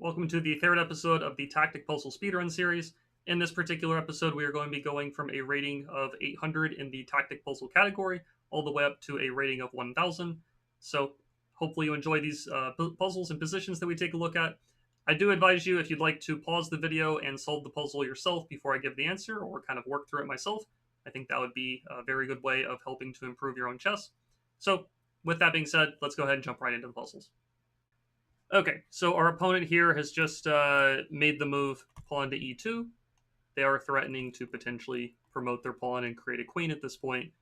Welcome to the third episode of the Tactic Puzzle Speedrun series. In this particular episode, we are going to be going from a rating of 800 in the Tactic Puzzle category all the way up to a rating of 1000. So hopefully you enjoy these puzzles and positions that we take a look at. I do advise you, if you'd like to pause the video and solve the puzzle yourself before I give the answer, or kind of work through it myself, I think that would be a very good way of helping to improve your own chess. So with that being said, let's go ahead and jump right into the puzzles. Okay, so our opponent here has just made the move pawn to e2. They are threatening to potentially promote their pawn and create a queen at this point.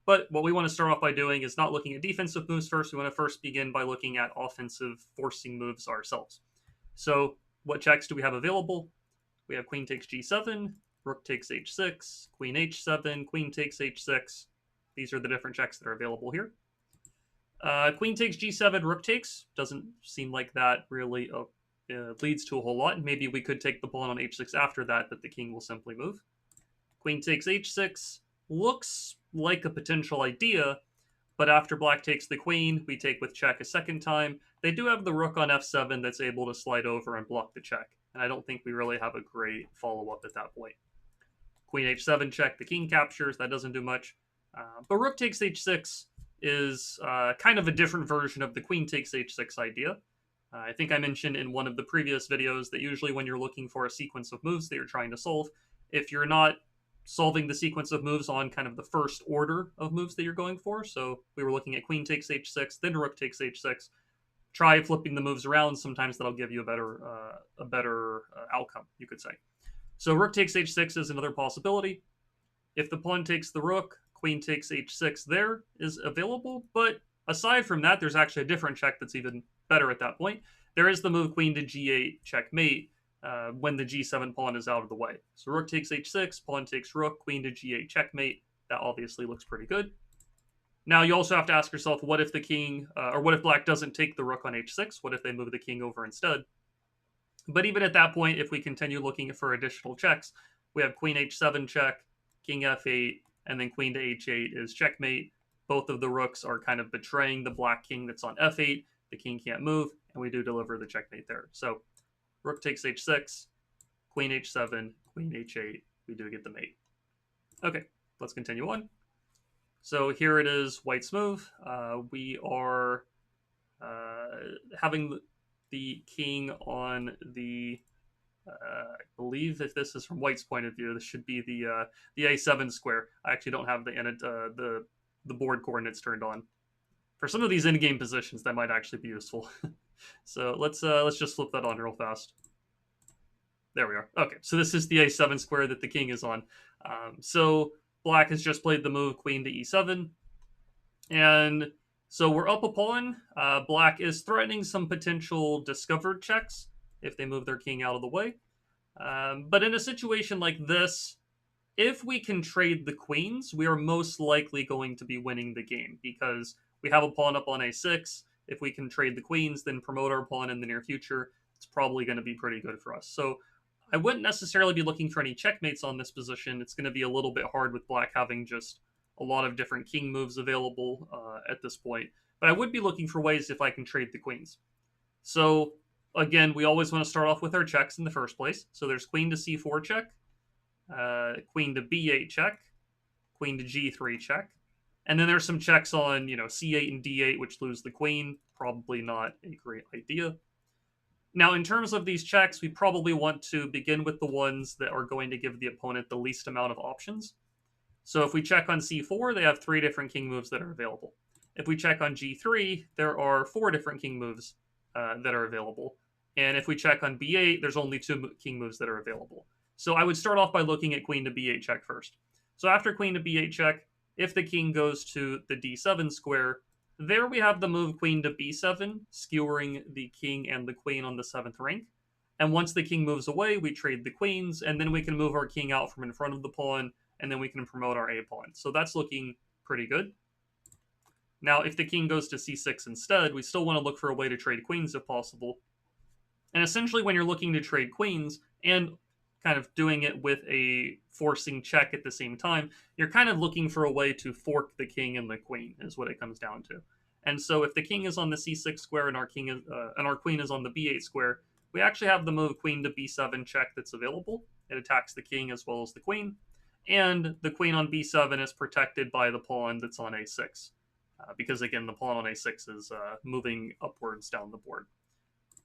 But what we want to start off by doing is not looking at defensive moves first. We want to first begin by looking at offensive forcing moves ourselves. So what checks do we have available? We have queen takes g7, rook takes h6, queen h7, queen takes h6. These are the different checks that are available here. Queen takes g7, rook takes. Doesn't seem like that really leads to a whole lot. Maybe we could take the pawn on h6 after that, but the king will simply move. Queen takes h6. Looks like a potential idea, but after black takes the queen, we take with check a second time. They do have the rook on f7 that's able to slide over and block the check, and I don't think we really have a great follow-up at that point. Queen h7 check, the king captures. That doesn't do much. But rook takes h6 is kind of a different version of the queen takes h6 idea. I think I mentioned in one of the previous videos that usually when you're looking for a sequence of moves that you're trying to solve, if you're not solving the sequence of moves on kind of the first order of moves that you're going for, so we were looking at queen takes h6, then rook takes h6, try flipping the moves around. Sometimes that'll give you a better outcome, you could say. So rook takes h6 is another possibility. If the pawn takes the rook, queen takes h6 there is available, but aside from that, there's actually a different check that's even better at that point. There is the move queen to g8 checkmate when the g7 pawn is out of the way. So rook takes h6, pawn takes rook, queen to g8 checkmate. That obviously looks pretty good. Now you also have to ask yourself, what if the king, or what if black doesn't take the rook on h6? What if they move the king over instead? But even at that point, if we continue looking for additional checks, we have queen h7 check, king f8, and then queen to h8 is checkmate. Both of the rooks are kind of betraying the black king that's on f8. The king can't move, and we do deliver the checkmate there. So rook takes h6, queen h7, queen h8. We do get the mate. Okay, let's continue on. So here it is, white's move. We are having the king on the I believe if this is from white's point of view, this should be the a7 square. I actually don't have the board coordinates turned on. For some of these in-game positions, that might actually be useful. So let's just flip that on real fast. There we are. Okay, so this is the a7 square that the king is on. So black has just played the move queen to e7, and so we're up a pawn. Black is threatening some potential discovered checks if they move their king out of the way. But in a situation like this, if we can trade the queens, we are most likely going to be winning the game because we have a pawn up on a6. If we can trade the queens, then promote our pawn in the near future, it's probably going to be pretty good for us. So I wouldn't necessarily be looking for any checkmates on this position. It's going to be a little bit hard with black having just a lot of different king moves available at this point. But I would be looking for ways if I can trade the queens. So again, we always want to start off with our checks in the first place. So there's queen to c4 check, queen to b8 check, queen to g3 check. And then there's some checks on, c8 and d8, which lose the queen. Probably not a great idea. Now, in terms of these checks, we probably want to begin with the ones that are going to give the opponent the least amount of options. So if we check on c4, they have 3 different king moves that are available. If we check on g3, there are 4 different king moves that are available. And if we check on b8, there's only 2 king moves that are available. So I would start off by looking at queen to b8 check first. So after queen to b8 check, if the king goes to the d7 square, there we have the move queen to b7, skewering the king and the queen on the 7th rank. And once the king moves away, we trade the queens, and then we can move our king out from in front of the pawn, and then we can promote our a pawn. So that's looking pretty good. Now, if the king goes to c6 instead, we still want to look for a way to trade queens if possible. And essentially, when you're looking to trade queens and kind of doing it with a forcing check at the same time, you're kind of looking for a way to fork the king and the queen, is what it comes down to. And so if the king is on the c6 square and our queen is on the b8 square, we actually have the move queen to b7 check that's available. It attacks the king as well as the queen, and the queen on b7 is protected by the pawn that's on a6, because again, the pawn on a6 is moving upwards down the board.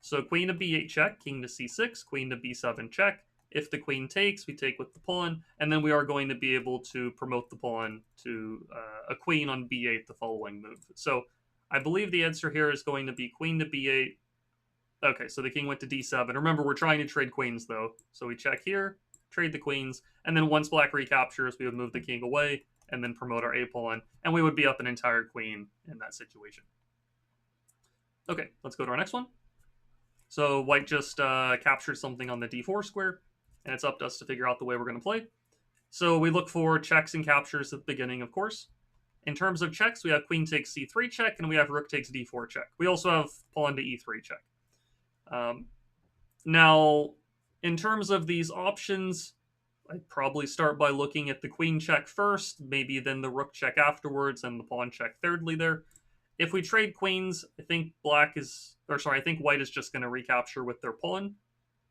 So queen to b8 check, king to c6, queen to b7 check. If the queen takes, we take with the pawn, and then we are going to be able to promote the pawn to a queen on b8 the following move. So I believe the answer here is going to be queen to b8. Okay, so the king went to d7. Remember, we're trying to trade queens, though. So we check here, trade the queens, and then once black recaptures, we would move the king away and then promote our a-pawn, and we would be up an entire queen in that situation. Okay, let's go to our next one. So white just captured something on the d4 square, and it's up to us to figure out the way we're going to play. So we look for checks and captures at the beginning, of course. In terms of checks, we have queen takes c3 check, and we have rook takes d4 check. We also have pawn to e3 check. Now, in terms of these options, I'd probably start by looking at the queen check first, maybe then the rook check afterwards, and the pawn check thirdly there. If we trade queens, I think white is just going to recapture with their pawn,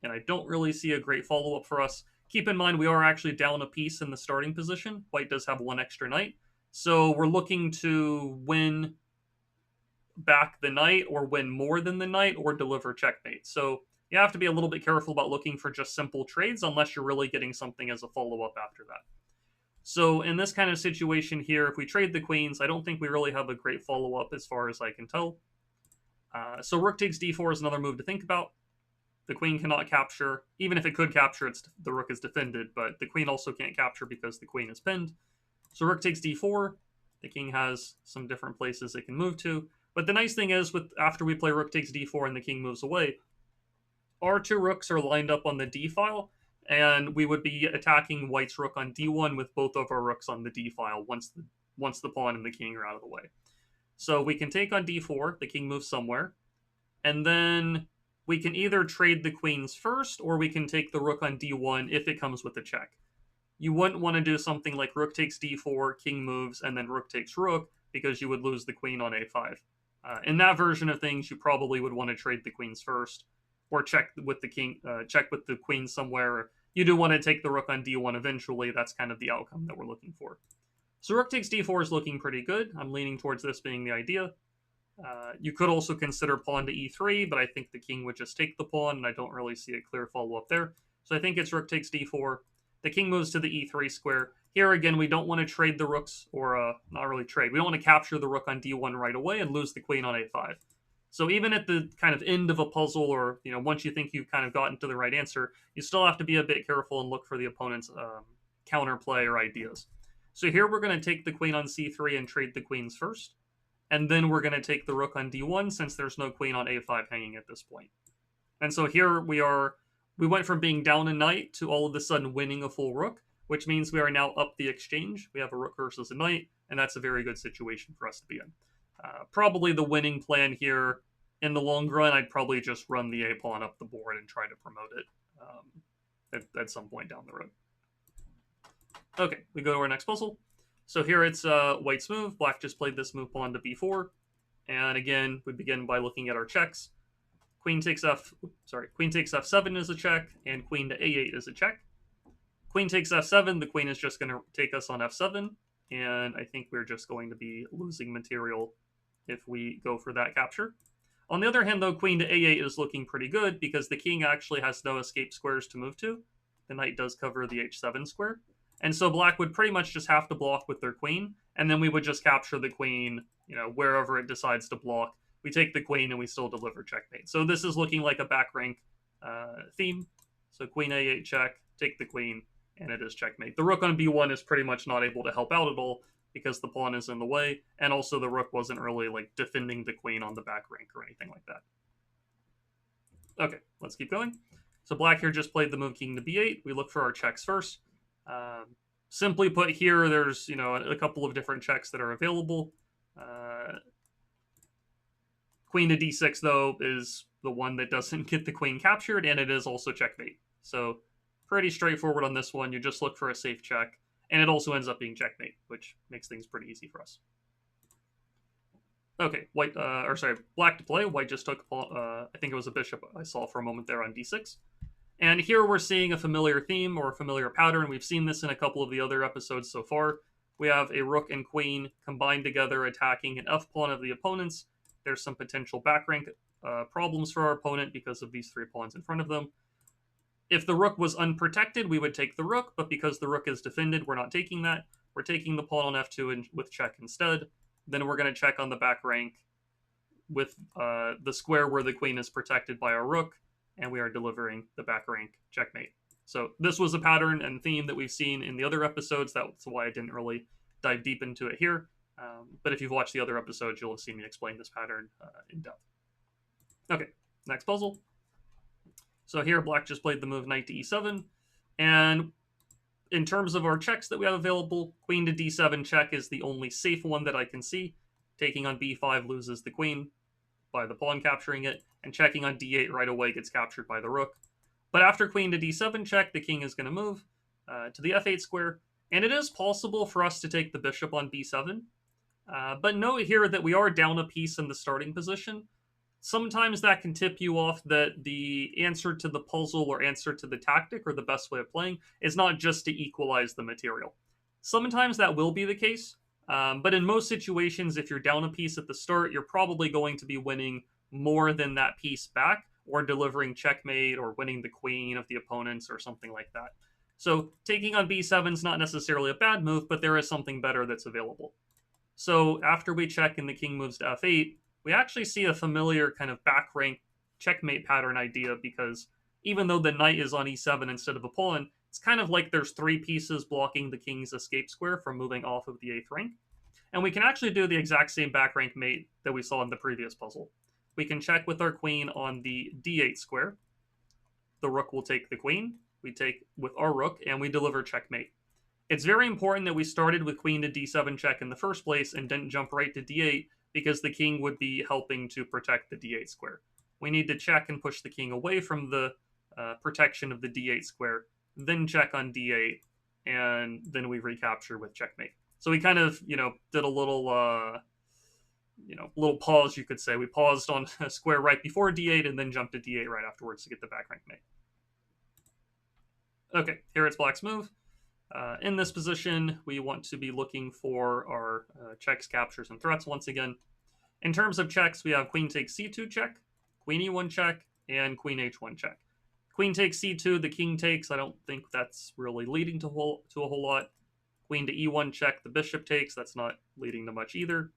and I don't really see a great follow-up for us. Keep in mind, we are actually down a piece in the starting position. White does have one extra knight, so we're looking to win back the knight, or win more than the knight, or deliver checkmate. So you have to be a little bit careful about looking for just simple trades, unless you're really getting something as a follow-up after that. So in this kind of situation here, if we trade the queens, I don't think we really have a great follow-up as far as I can tell. So rook takes d4 is another move to think about. The queen cannot capture. Even if it could capture, the rook is defended, but the queen also can't capture because the queen is pinned. So rook takes d4. The king has some different places it can move to. But the nice thing is, after we play rook takes d4 and the king moves away, our two rooks are lined up on the d file, and we would be attacking white's rook on d1 with both of our rooks on the d file once the pawn and the king are out of the way. So we can take on d4, the king moves somewhere, and then we can either trade the queens first, or we can take the rook on d1 if it comes with a check. You wouldn't want to do something like rook takes d4, king moves, and then rook takes rook, because you would lose the queen on a5. In that version of things, you probably would want to trade the queens first, or check with the king, check with the queen somewhere. You do want to take the rook on d1 eventually. That's kind of the outcome that we're looking for. So rook takes d4 is looking pretty good. I'm leaning towards this being the idea. You could also consider pawn to e3, but I think the king would just take the pawn, and I don't really see a clear follow-up there. So I think it's rook takes d4. The king moves to the e3 square. Here again, we don't want to trade the rooks, or not really trade. We don't want to capture the rook on d1 right away and lose the queen on a5. So even at the kind of end of a puzzle, or once you think you've kind of gotten to the right answer, you still have to be a bit careful and look for the opponent's counterplay or ideas. So here we're going to take the queen on c3 and trade the queens first, and then we're going to take the rook on d1 since there's no queen on a5 hanging at this point. And so here we went from being down a knight to all of a sudden winning a full rook, which means we are now up the exchange. We have a rook versus a knight, and that's a very good situation for us to be in. Probably the winning plan here in the long run, I'd probably just run the a-pawn up the board and try to promote it at some point down the road. Okay, we go to our next puzzle. So here it's white's move. Black just played this move pawn to b4. And again, we begin by looking at our checks. Queen takes f7 is a check, and queen to a8 is a check. Queen takes f7, the queen is just going to take us on f7, and I think we're just going to be losing material if we go for that capture. On the other hand, though, queen to a8 is looking pretty good because the king actually has no escape squares to move to. The knight does cover the h7 square. And so black would pretty much just have to block with their queen, and then we would just capture the queen, wherever it decides to block. We take the queen and we still deliver checkmate. So this is looking like a back rank theme. So queen a8 check, take the queen, and it is checkmate. The rook on b1 is pretty much not able to help out at all because the pawn is in the way, and also the rook wasn't really defending the queen on the back rank or anything like that. Okay, let's keep going. So black here just played the move king to b8. We look for our checks first. Simply put, here there's a couple of different checks that are available. Queen to d6 though is the one that doesn't get the queen captured, and it is also checkmate. So pretty straightforward on this one. You just look for a safe check, and it also ends up being checkmate, which makes things pretty easy for us. Okay, black to play. White just took, I think it was a bishop I saw for a moment there on d6. And here we're seeing a familiar theme or a familiar pattern. We've seen this in a couple of the other episodes so far. We have a rook and queen combined together attacking an f-pawn of the opponent's. There's some potential back rank problems for our opponent because of these three pawns in front of them. If the rook was unprotected, we would take the rook, but because the rook is defended, we're not taking that. We're taking the pawn on f2 with check instead. Then we're going to check on the back rank with the square where the queen is protected by our rook, and we are delivering the back rank checkmate. So this was a pattern and theme that we've seen in the other episodes. That's why I didn't really dive deep into it here. But if you've watched the other episodes, you'll have seen me explain this pattern in depth. Okay, next puzzle. So here, black just played the move knight to e7. And in terms of our checks that we have available, queen to d7 check is the only safe one that I can see. Taking on b5 loses the queen by the pawn capturing it, and checking on d8 right away gets captured by the rook. But after queen to d7 check, the king is going to move to the f8 square, and it is possible for us to take the bishop on b7. But note here that we are down a piece in the starting position. Sometimes that can tip you off that the answer to the puzzle or answer to the tactic or the best way of playing is not just to equalize the material. Sometimes that will be the case, but in most situations, if you're down a piece at the start, you're probably going to be winning more than that piece back, or delivering checkmate, or winning the queen of the opponents, or something like that. So taking on b7 is not necessarily a bad move, but there is something better that's available. So after we check and the king moves to f8, we actually see a familiar kind of back rank checkmate pattern idea, because even though the knight is on e7 instead of a pawn, it's kind of like there's three pieces blocking the king's escape square from moving off of the 8th rank. And we can actually do the exact same back rank mate that we saw in the previous puzzle. We can check with our queen on the d8 square. The rook will take the queen. We take with our rook, and we deliver checkmate. It's very important that we started with queen to d7 check in the first place and didn't jump right to d8, because the king would be helping to protect the d8 square. We need to check and push the king away from the protection of the d8 square, then check on d8, and then we recapture with checkmate. So we kind of, did a little, little pause, you could say. We paused on a square right before d8 and then jumped to d8 right afterwards to get the back rank mate. Okay, here it's black's move. In this position, we want to be looking for our checks, captures, and threats once again. In terms of checks, we have queen takes c2 check, queen e1 check, and queen h1 check. Queen takes c2, the king takes. I don't think that's really leading to a whole lot. Queen to e1 check, the bishop takes. That's not leading to much either.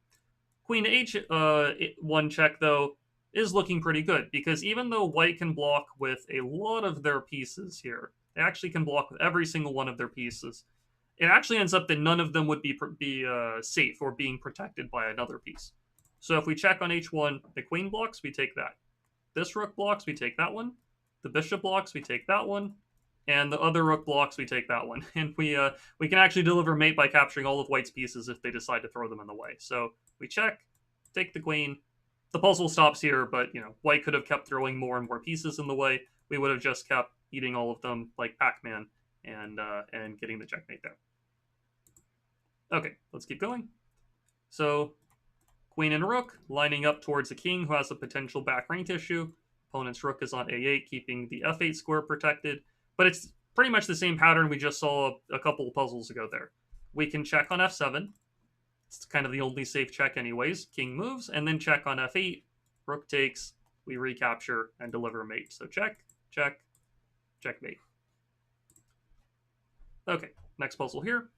Queen to h1 check, though, is looking pretty good, because even though white can block with a lot of their pieces here, they actually can block with every single one of their pieces. It actually ends up that none of them would be safe or being protected by another piece. So if we check on h1, the queen blocks, we take that. This rook blocks, we take that one. The bishop blocks, we take that one. And the other rook blocks, we take that one. And we can actually deliver mate by capturing all of white's pieces if they decide to throw them in the way. So we check, take the queen. The puzzle stops here, but white could have kept throwing more and more pieces in the way. We would have just kept eating all of them like Pac-Man and getting the checkmate there. Okay, let's keep going. So queen and rook lining up towards the king, who has a potential back rank issue. Opponent's rook is on a8, keeping the f8 square protected. But it's pretty much the same pattern we just saw a couple of puzzles ago there. We can check on f7. It's kind of the only safe check anyways. King moves, and then check on f8. Rook takes, we recapture, and deliver mate. So check, check, checkmate. Okay, next puzzle here.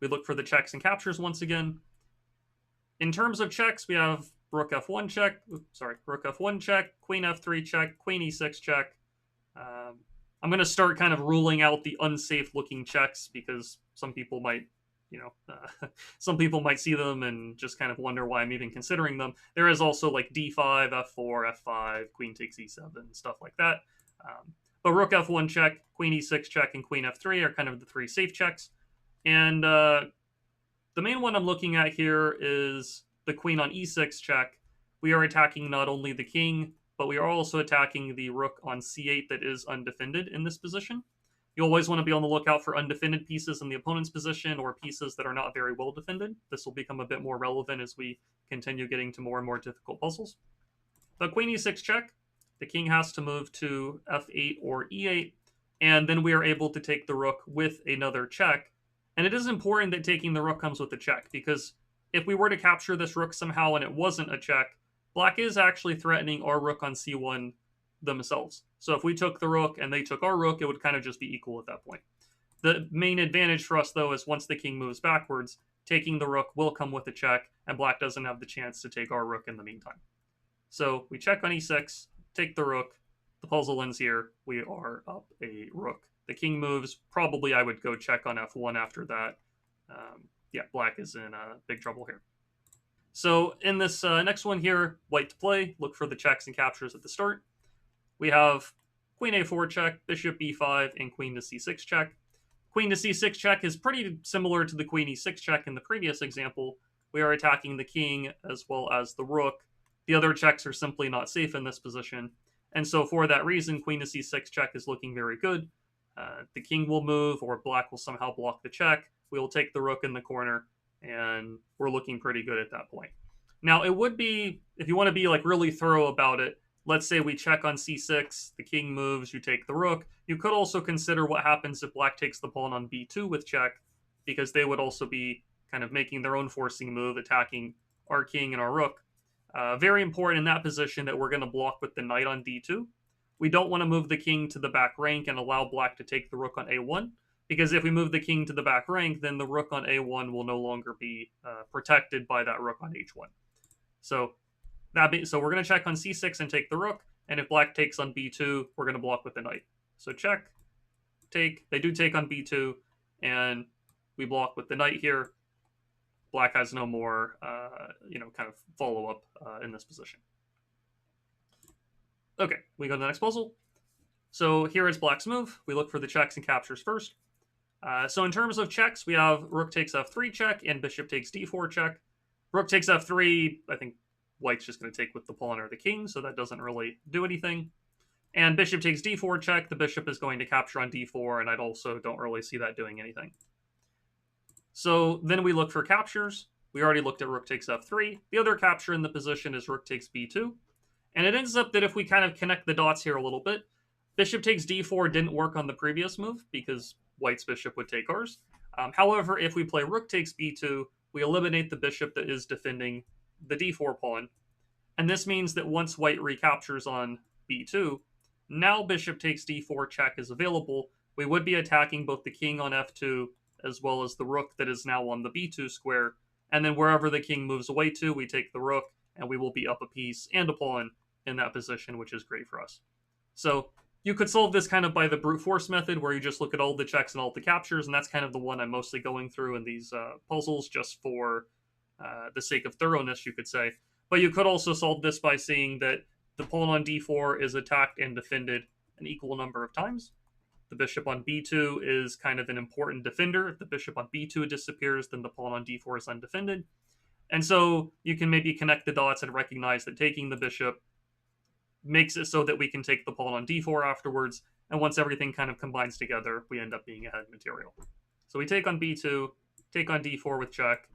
We look for the checks and captures once again. In terms of checks, we have rook f1 check, rook f1 check, queen f3 check, queen e6 check. I'm going to start kind of ruling out the unsafe looking checks, because some people might, some people might see them and just kind of wonder why I'm even considering them. There is also like d5, f4, f5, queen takes e7, stuff like that. But rook f1 check, queen e6 check, and queen f3 are kind of the three safe checks. And the main one I'm looking at here is the queen on e6 check. We are attacking not only the king, but we are also attacking the rook on c8 that is undefended in this position. You always want to be on the lookout for undefended pieces in the opponent's position or pieces that are not very well defended. This will become a bit more relevant as we continue getting to more and more difficult puzzles. The queen e6 check, the king has to move to f8 or e8, and then we are able to take the rook with another check. And it is important that taking the rook comes with a check, because if we were to capture this rook somehow and it wasn't a check, black is actually threatening our rook on c1 themselves. So if we took the rook and they took our rook, it would kind of just be equal at that point. The main advantage for us, though, is once the king moves backwards, taking the rook will come with a check, and black doesn't have the chance to take our rook in the meantime. So we check on e6, take the rook, the puzzle ends here, we are up a rook. The king moves, probably I would go check on f1 after that. Yeah, black is in big trouble here. So in this next one here, white to play, look for the checks and captures at the start. We have queen a4 check, bishop b5, and queen to c6 check. Queen to c6 check is pretty similar to the queen e6 check in the previous example. We are attacking the king as well as the rook. The other checks are simply not safe in this position. And so for that reason, queen to c6 check is looking very good. The king will move, or black will somehow block the check. We will take the rook in the corner, and we're looking pretty good at that point. Now, it would be, if you want to be like really thorough about it, let's say we check on c6, the king moves, you take the rook. You could also consider what happens if black takes the pawn on b2 with check, because they would also be kind of making their own forcing move, attacking our king and our rook. Very important in that position that we're going to block with the knight on d2. We don't want to move the king to the back rank and allow black to take the rook on a1, because if we move the king to the back rank, then the rook on a1 will no longer be protected by that rook on h1. So we're going to check on c6 and take the rook, and if black takes on b2, we're going to block with the knight. So check, take. They do take on b2, and we block with the knight here. Black has no more, kind of follow-up in this position. Okay, we go to the next puzzle. So here is black's move. We look for the checks and captures first. So in terms of checks, we have rook takes f3 check and bishop takes d4 check. Rook takes f3, I think white's just going to take with the pawn or the king, so that doesn't really do anything. And bishop takes d4 check, the bishop is going to capture on d4, and I also don't really see that doing anything. So then we look for captures. We already looked at rook takes f3. The other capture in the position is rook takes b2. And it ends up that if we kind of connect the dots here a little bit, bishop takes d4 didn't work on the previous move because white's bishop would take ours. However, if we play rook takes b2, we eliminate the bishop that is defending the d4 pawn. And this means that once white recaptures on b2, now bishop takes d4 check is available. We would be attacking both the king on f2 as well as the rook that is now on the b2 square. And then wherever the king moves away to, we take the rook, and we will be up a piece and a pawn in that position, which is great for us. So you could solve this kind of by the brute force method, where you just look at all the checks and all the captures, and that's kind of the one I'm mostly going through in these puzzles, just for the sake of thoroughness, you could say. But you could also solve this by seeing that the pawn on d4 is attacked and defended an equal number of times. The bishop on b2 is kind of an important defender. If the bishop on b2 disappears, then the pawn on d4 is undefended. And so you can maybe connect the dots and recognize that taking the bishop makes it so that we can take the pawn on d4 afterwards, and once everything kind of combines together, we end up being ahead material. So we take on b2, take on d4 with check,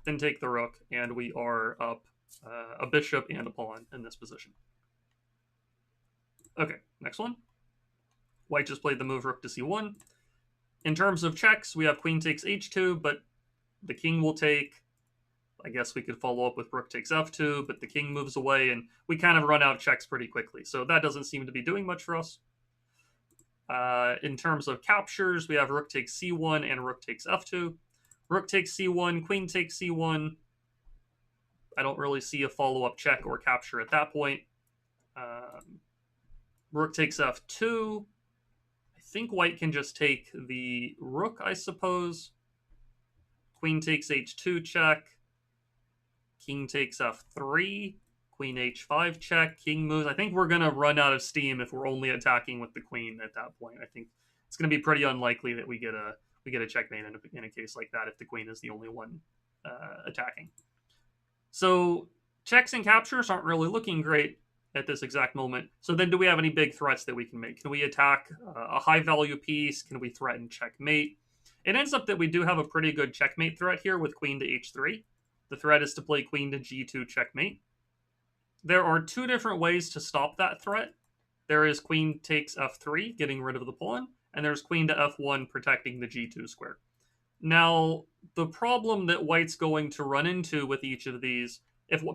then take the rook, and we are up a bishop and a pawn in this position. Okay, next one. White just played the move rook to c1. In terms of checks, we have queen takes h2, but the king will take. I guess we could follow up with rook takes f2, but the king moves away, and we kind of run out of checks pretty quickly. So that doesn't seem to be doing much for us. In terms of captures, we have rook takes c1 and rook takes f2. Rook takes c1, queen takes c1. I don't really see a follow-up check or capture at that point. Rook takes f2. I think white can just take the rook, I suppose. Queen takes h2 check. King takes f3. Queen h5 check. King moves. I think we're going to run out of steam if we're only attacking with the queen at that point. I think it's going to be pretty unlikely that we get a checkmate in a case like that if the queen is the only one attacking. So checks and captures aren't really looking great. at this exact moment. So then do we have any big threats that we can make? Can we attack a high value piece? Can we threaten checkmate? It ends up that we do have a pretty good checkmate threat here with queen to h3. The threat is to play queen to g2 checkmate. There are two different ways to stop that threat. There is queen takes f3, getting rid of the pawn, and there's queen to f1, protecting the g2 square. Now, the problem that white's going to run into with each of these,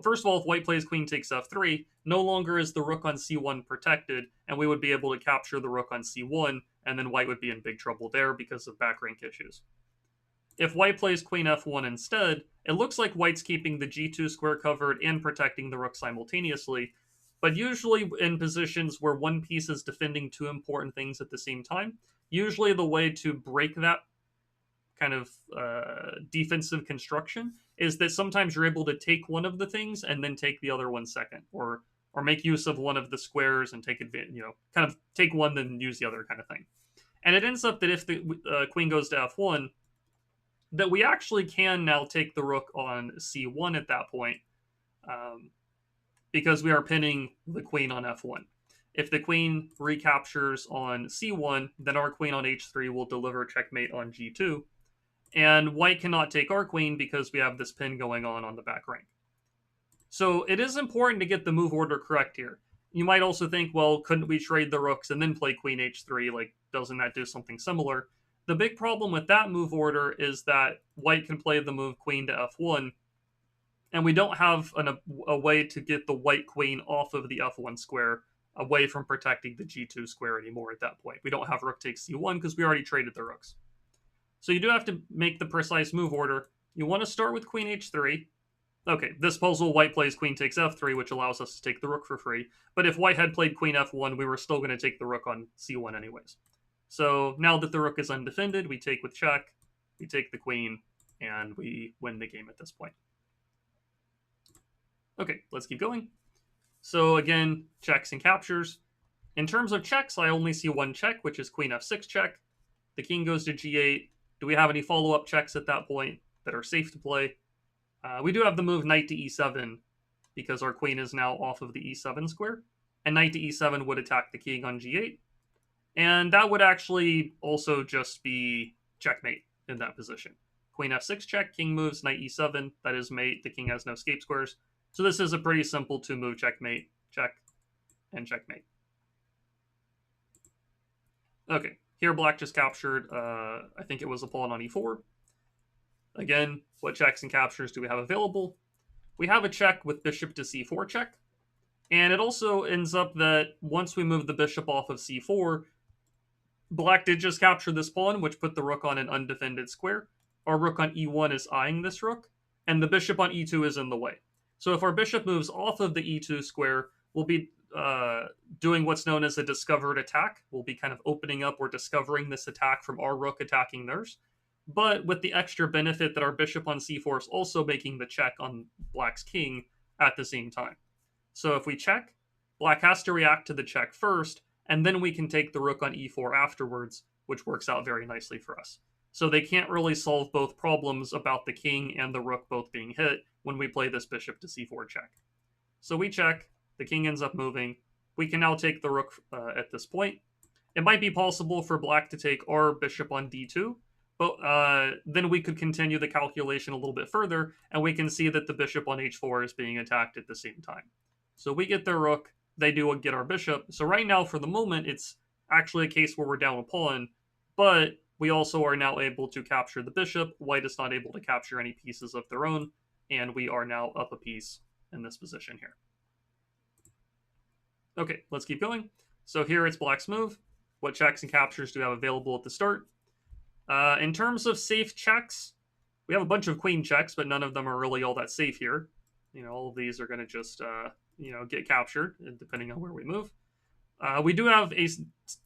first of all, if white plays queen takes f3, no longer is the rook on c1 protected, and we would be able to capture the rook on c1, and then white would be in big trouble there because of back rank issues. If white plays queen f1 instead, it looks like white's keeping the g2 square covered and protecting the rook simultaneously, but usually in positions where one piece is defending two important things at the same time, usually the way to break that kind of defensive construction is that sometimes you're able to take one of the things and then take the other one second, or make use of one of the squares and take advantage, kind of take one then use the other kind of thing. And it ends up that if the queen goes to f1, that we actually can now take the rook on c1 at that point, because we are pinning the queen on f1. If the queen recaptures on c1, then our queen on h3 will deliver checkmate on g2, and white cannot take our queen because we have this pin going on the back rank. So it is important to get the move order correct here. You might also think, well, couldn't we trade the rooks and then play queen h3? Like, doesn't that do something similar? The big problem with that move order is that white can play the move queen to f1, and we don't have a way to get the white queen off of the f1 square, away from protecting the g2 square anymore at that point. We don't have rook takes c1 because we already traded the rooks. So you do have to make the precise move order. You want to start with queen h3. Okay, this puzzle, white plays queen takes f3, which allows us to take the rook for free. But if white had played queen f1, we were still going to take the rook on c1 anyways. So now that the rook is undefended, we take with check, we take the queen, and we win the game at this point. Okay, let's keep going. So again, checks and captures. In terms of checks, I only see one check, which is queen f6 check. The king goes to g8. Do we have any follow-up checks at that point that are safe to play? We do have the move knight to e7, because our queen is now off of the e7 square. And knight to e7 would attack the king on g8. And that would actually also just be checkmate in that position. Queen f6 check, king moves, knight e7, that is mate, the king has no escape squares. So this is a pretty simple two-move checkmate, check, and checkmate. Okay, here black just captured, I think it was a pawn on e4. Again, what checks and captures do we have available? We have a check with bishop to c4 check. And it also ends up that once we move the bishop off of c4, black did just capture this pawn, which put the rook on an undefended square. Our rook on e1 is eyeing this rook, and the bishop on e2 is in the way. So if our bishop moves off of the e2 square, we'll be doing what's known as a discovered attack. We'll be kind of opening up or discovering this attack from our rook attacking theirs, but with the extra benefit that our bishop on c4 is also making the check on black's king at the same time. So if we check, black has to react to the check first, and then we can take the rook on e4 afterwards, which works out very nicely for us. So they can't really solve both problems about the king and the rook both being hit when we play this bishop to c4 check. So we check, the king ends up moving. We can now take the rook at this point. It might be possible for black to take our bishop on d2, but then we could continue the calculation a little bit further, and we can see that the bishop on h4 is being attacked at the same time. So we get their rook, they do get our bishop. So right now, for the moment, it's actually a case where we're down a pawn, but we also are now able to capture the bishop. White is not able to capture any pieces of their own, and we are now up a piece in this position here. Okay, let's keep going. So here it's black's move. What checks and captures do we have available at the start? In terms of safe checks, we have a bunch of queen checks, but none of them are really all that safe here. All of these are going to just, get captured, depending on where we move. We do have a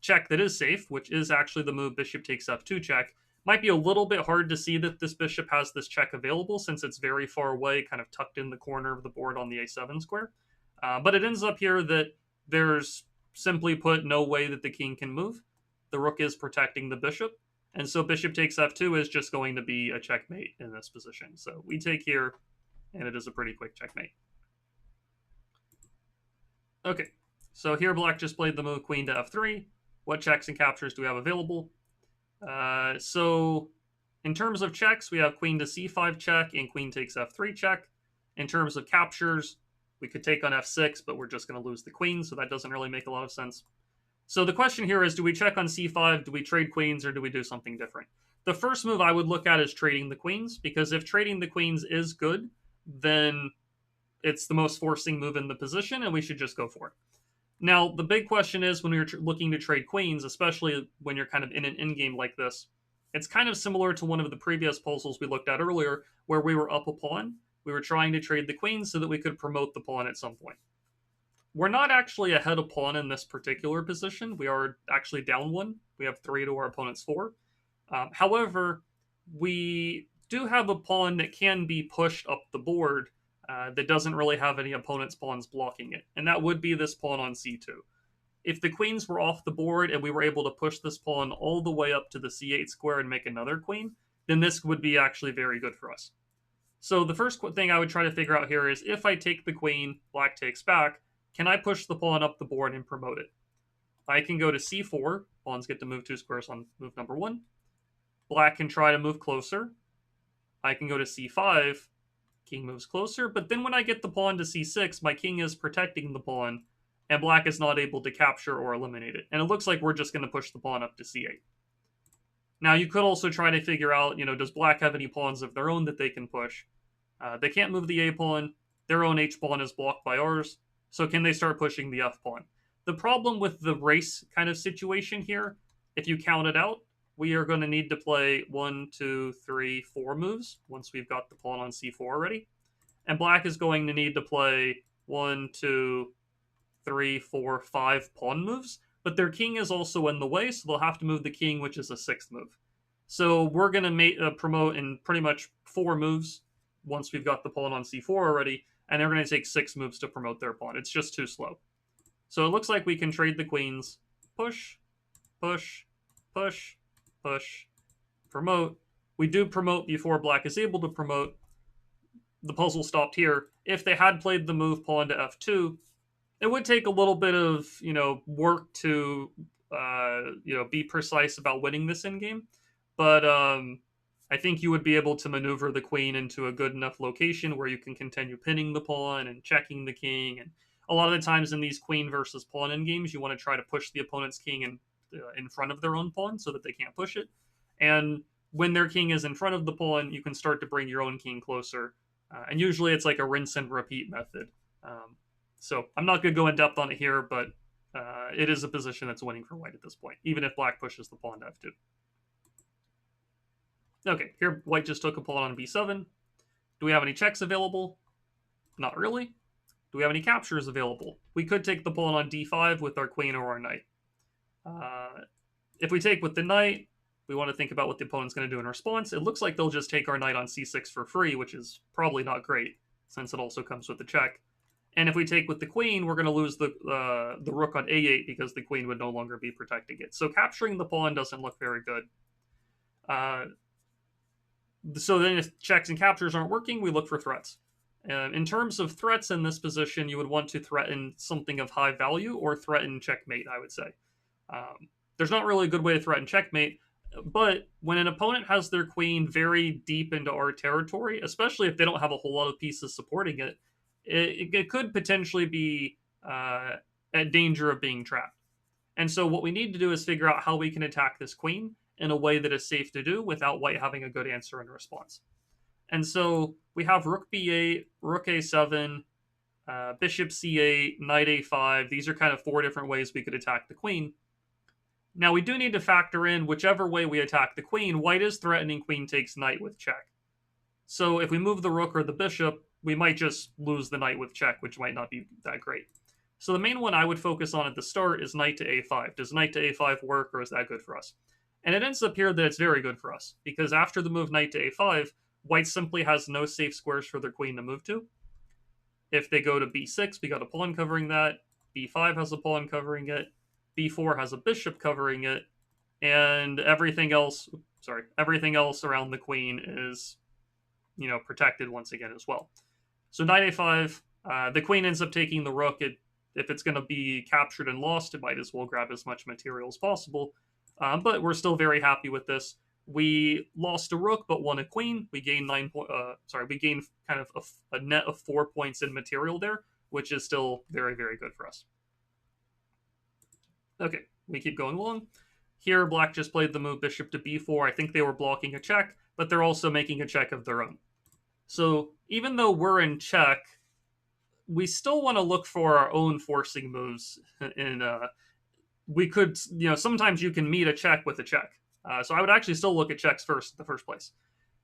check that is safe, which is actually the move bishop takes f2 check. Might be a little bit hard to see that this bishop has this check available since it's very far away, kind of tucked in the corner of the board on the a7 square. But it ends up here that there's, simply put, no way that the king can move. The rook is protecting the bishop, and so bishop takes f2 is just going to be a checkmate in this position. So we take here, and it is a pretty quick checkmate. Okay, so here black just played the move queen to f3. What checks and captures do we have available? So in terms of checks, we have queen to c5 check and queen takes f3 check. In terms of captures, we could take on f6, but we're just going to lose the queen, so that doesn't really make a lot of sense. So the question here is, do we check on c5, do we trade queens, or do we do something different? The first move I would look at is trading the queens, because if trading the queens is good, then it's the most forcing move in the position, and we should just go for it. Now, the big question is when you're looking to trade queens, especially when you're kind of in an endgame like this, it's kind of similar to one of the previous puzzles we looked at earlier, where we were up a pawn. We were trying to trade the queen so that we could promote the pawn at some point. We're not actually ahead of pawn in this particular position. We are actually down one. We have 3 to our opponent's 4. However, we do have a pawn that can be pushed up the board that doesn't really have any opponent's pawns blocking it, and that would be this pawn on c2. If the queens were off the board and we were able to push this pawn all the way up to the c8 square and make another queen, then this would be actually very good for us. So the first thing I would try to figure out here is, if I take the queen, black takes back, can I push the pawn up the board and promote it? I can go to c4, pawns get to move 2 squares on move number 1. Black can try to move closer. I can go to c5, king moves closer, but then when I get the pawn to c6, my king is protecting the pawn, and black is not able to capture or eliminate it. And it looks like we're just going to push the pawn up to c8. Now, you could also try to figure out, does black have any pawns of their own that they can push? They can't move the a pawn. Their own h pawn is blocked by ours. So can they start pushing the f pawn? The problem with the race kind of situation here, if you count it out, we are going to need to play 1, 2, 3, 4 moves once we've got the pawn on c4 already. And black is going to need to play 1, 2, 3, 4, 5 pawn moves. But their king is also in the way, so they'll have to move the king, which is a 6th move. So we're going to promote in pretty much 4 moves once we've got the pawn on c4 already, and they're going to take 6 moves to promote their pawn. It's just too slow. So it looks like we can trade the queens. Push, push, push, push, promote. We do promote before black is able to promote. The puzzle stopped here. If they had played the move pawn to f2, it would take a little bit of work to be precise about winning this endgame. But I think you would be able to maneuver the queen into a good enough location where you can continue pinning the pawn and checking the king. And a lot of the times in these queen versus pawn endgames, you want to try to push the opponent's king in front of their own pawn so that they can't push it. And when their king is in front of the pawn, you can start to bring your own king closer. And usually it's like a rinse and repeat method. So I'm not going to go in depth on it here, but it is a position that's winning for white at this point, even if black pushes the pawn to f2. Okay, here white just took a pawn on b7. Do we have any checks available? Not really. Do we have any captures available? We could take the pawn on d5 with our queen or our knight. If we take with the knight, we want to think about what the opponent's going to do in response. It looks like they'll just take our knight on c6 for free, which is probably not great, since it also comes with the check. And if we take with the queen, we're going to lose the rook on a8 because the queen would no longer be protecting it. So capturing the pawn doesn't look very good. So then if checks and captures aren't working, we look for threats. In terms of threats in this position, you would want to threaten something of high value or threaten checkmate, I would say. There's not really a good way to threaten checkmate, but when an opponent has their queen very deep into our territory, especially if they don't have a whole lot of pieces supporting it, it could potentially be at danger of being trapped. And so what we need to do is figure out how we can attack this queen in a way that is safe to do without white having a good answer in response. And so we have rook b8, rook a7, bishop c8, knight a5. These are kind of 4 different ways we could attack the queen. Now we do need to factor in whichever way we attack the queen, white is threatening queen takes knight with check. So if we move the rook or the bishop, we might just lose the knight with check, which might not be that great. So the main one I would focus on at the start is knight to a5. Does knight to a5 work, or is that good for us? And it ends up here that it's very good for us, because after the move knight to a5, white simply has no safe squares for their queen to move to. If they go to b6, we got a pawn covering that. b5 has a pawn covering it. b4 has a bishop covering it. And everything else around the queen is, protected once again as well. So knight a5, the queen ends up taking the rook. It if it's going to be captured and lost, it might as well grab as much material as possible. But we're still very happy with this. We lost a rook but won a queen. We gained we gained kind of a net of 4 points in material there, which is still very, very good for us. Okay, we keep going along. Here, black just played the move bishop to b4. I think they were blocking a check, but they're also making a check of their own. So even though we're in check, we still want to look for our own forcing moves. And we could, sometimes you can meet a check with a check. So I would actually still look at checks first in the first place.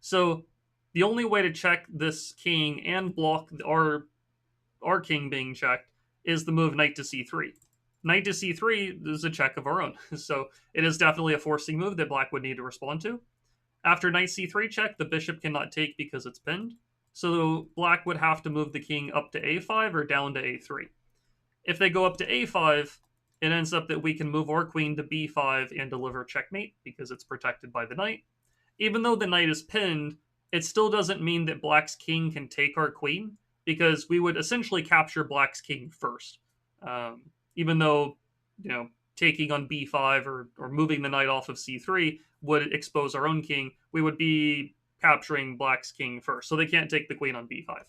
So the only way to check this king and block our king being checked is the move knight to c3. Knight to c3 is a check of our own. So it is definitely a forcing move that black would need to respond to. After knight c3 check, the bishop cannot take because it's pinned. So black would have to move the king up to a5 or down to a3. If they go up to a5, it ends up that we can move our queen to b5 and deliver checkmate because it's protected by the knight. Even though the knight is pinned, it still doesn't mean that black's king can take our queen, because we would essentially capture black's king first. Even though, taking on b5 or moving the knight off of c3 would expose our own king, we would be capturing black's king first. So they can't take the queen on b5.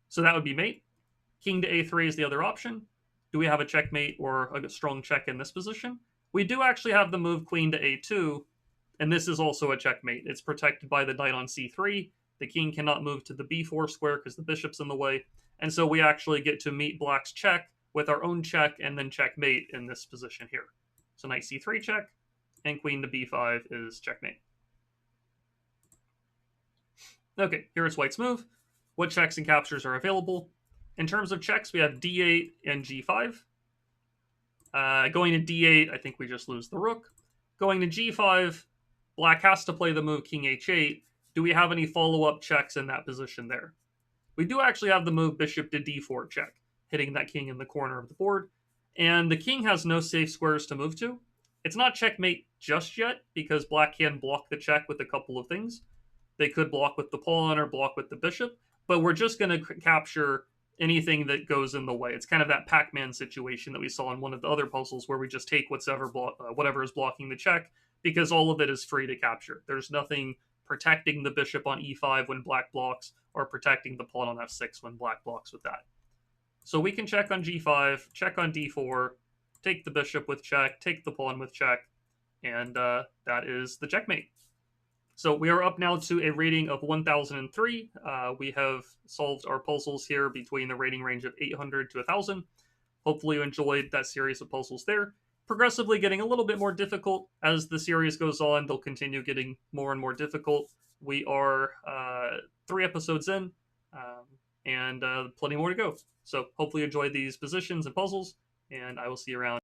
So that would be mate. King to a3 is the other option. Do we have a checkmate or a strong check in this position? We do actually have the move queen to a2, and this is also a checkmate. It's protected by the knight on c3. The king cannot move to the b4 square because the bishop's in the way. And so we actually get to meet black's check with our own check and then checkmate in this position here. So knight c3 check, and queen to b5 is checkmate. Okay, here's white's move. What checks and captures are available? In terms of checks, we have d8 and g5. Going to d8, I think we just lose the rook. Going to g5, black has to play the move king h8. Do we have any follow-up checks in that position there? We do actually have the move bishop to d4 check, hitting that king in the corner of the board. And the king has no safe squares to move to. It's not checkmate just yet, because black can block the check with a couple of things. They could block with the pawn or block with the bishop, but we're just going to capture anything that goes in the way. It's kind of that Pac-Man situation that we saw in one of the other puzzles where we just take whatever is blocking the check, because all of it is free to capture. There's nothing protecting the bishop on e5 when black blocks, or protecting the pawn on f6 when black blocks with that. So we can check on g5, check on d4, take the bishop with check, take the pawn with check, and that is the checkmate. So we are up now to a rating of 1003. We have solved our puzzles here between the rating range of 800 to 1000. Hopefully you enjoyed that series of puzzles there. Progressively getting a little bit more difficult. As the series goes on, they'll continue getting more and more difficult. We are 3 episodes in, and plenty more to go. So hopefully you enjoyed these positions and puzzles, and I will see you around.